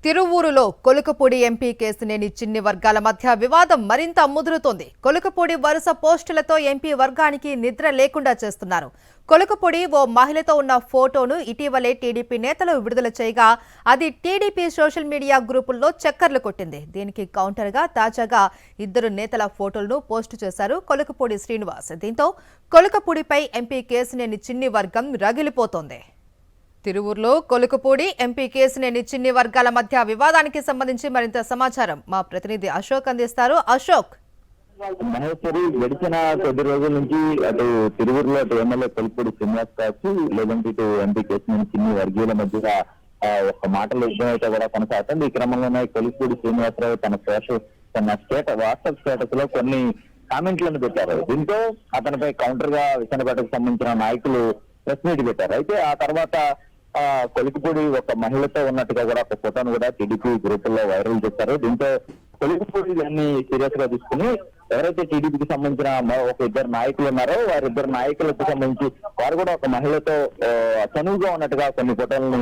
తిరువూరులో కొలుకపూడి MP Kesineni చిన్ని వర్గాల మధ్య వివాదం మరింత ముదురుతోంది. కొలుకపూడి వరుస పోస్టులతో ఎంపీ వర్గానికి నిద్ర లేకుండా చేస్తున్నారు. కొలుకపూడి ఓ మహిళతో ఉన్న ఫోటోను ఇటీవలే టీడీపీ నేతలు విడుదల చేయగా అది టీడీపీ సోషల్ మీడియా గ్రూపుల్లో చక్కర్లు కొట్టింది. దీనికి కౌంటర్గా తాజాగా ఇద్దరు నేతల ఫోటోలను పోస్టు చేశారు కొలుకపూడి శ్రీనివాస్. దీంతో కొలుకపూడిపై ఎంపీ కేసినేని చిన్ని వర్గం రగిలిపోతోంది. తిరువూరులో కొలుకపూడి ఎంపీ కేసినేని చిన్ని వర్గాల మధ్య వివాదానికి సంబంధించి మరింత సమాచారం మా ప్రతినిధి అశోక్ అందిస్తారు. అశోక్, మహేశ్వరి గడిచిన కొద్ది రోజుల నుంచి అటు తిరువూరులో అటు ఎమ్మెల్యే కొలుకపూడి శ్రీనివాస్ కావచ్చు, లేదంటే ఇటు ఎంపీ కేసినేని చిన్ని వర్గీయుల మధ్య ఒక మాటల యుద్ధం అయితే కూడా కొనసాగుతుంది. ఈ క్రమంలోనే కొలుకపూడి శ్రీనివాసరావు తన వాట్సాప్ స్టేటస్ లో కొన్ని కామెంట్లను పెట్టారు. దీంతో అతనిపై కౌంటర్ గా విశాఖపేటకు సంబంధించిన నాయకులు ప్రెస్ మీట్ పెట్టారు. అయితే ఆ తర్వాత కొలుకపూడి ఒక మహిళతో ఉన్నట్టుగా కూడా ఒక ఫోటోను కూడా టీడీపీ గ్రూపుల్లో వైరల్ చేశారు. దీంతో కొలుకపూడి దాన్ని సీరియస్ గా తీసుకుని ఎవరైతే టీడీపీకి సంబంధించిన ఒక ఇద్దరు నాయకులు ఉన్నారో వారిద్దరు నాయకులకు సంబంధించి వారు కూడా ఒక మహిళతో చనువుగా ఉన్నట్టుగా కొన్ని ఫోటోలను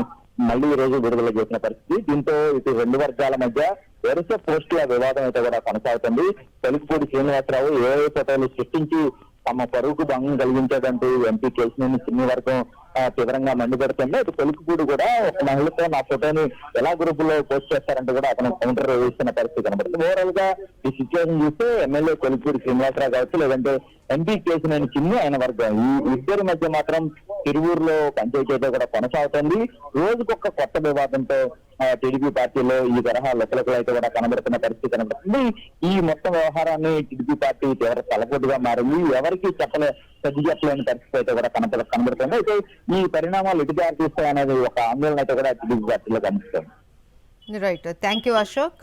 మళ్ళీ ఈ రోజు విడుదల చేసిన పరిస్థితి. దీంతో ఇటు రెండు వర్గాల మధ్య వరుస పోస్టుల వివాదం అయితే కూడా కొనసాగుతుంది. కొలుకపూడి శ్రీనివాసరావు ఏ ఫోటోలు సృష్టించి తమ పరువుకు భంగం కలిగించాడంటూ ఎంపీ కేసినేని చిన్ని వర్గం తీవ్రంగా మండిపెడుతుంది. ఇటు కొలుకపూడి కూడా ఒక మహిళతో నా ఫోటోని ఎలా గ్రూపులో పోస్ట్ చేస్తారంటూ కూడా అతను కౌంటర్ వేస్తున్న పరిస్థితి కనబడుతుంది. ఓవరాల్ గా ఈ సిచ్యువేషన్ చూస్తే ఎమ్మెల్యే కొలుకపూడి శ్రీనివాసరావు కావచ్చు, లేదంటే ఎంపీ కేసినేని చిన్ని ఆయన వర్గం ఈ ఇద్దరి మధ్య మాత్రం తిరువూరులో పంచాయతీ అయితే కూడా కొనసాగుతుంది. రోజుకొక కొత్త వివాదంతో టీడీపీ పార్టీలో ఈ తరహా లెక్కలకులు అయితే కూడా కనబడుతున్న పరిస్థితి కనబడుతుంది. ఈ మొత్తం వ్యవహారాన్ని టీడీపీ పార్టీ తీవ్ర తలపోటుగా మారింది. ఎవరికి చెప్పలేని పరిస్థితి అయితే కూడా కనబడుతుంది. అయితే ఈ పరిణామాలు ఎటు దారి తీస్తాయనేది ఒక ఆందోళన అయితే కూడా టీడీపీ పార్టీలో కనిపిస్తుంది. Right, thank you Ashok.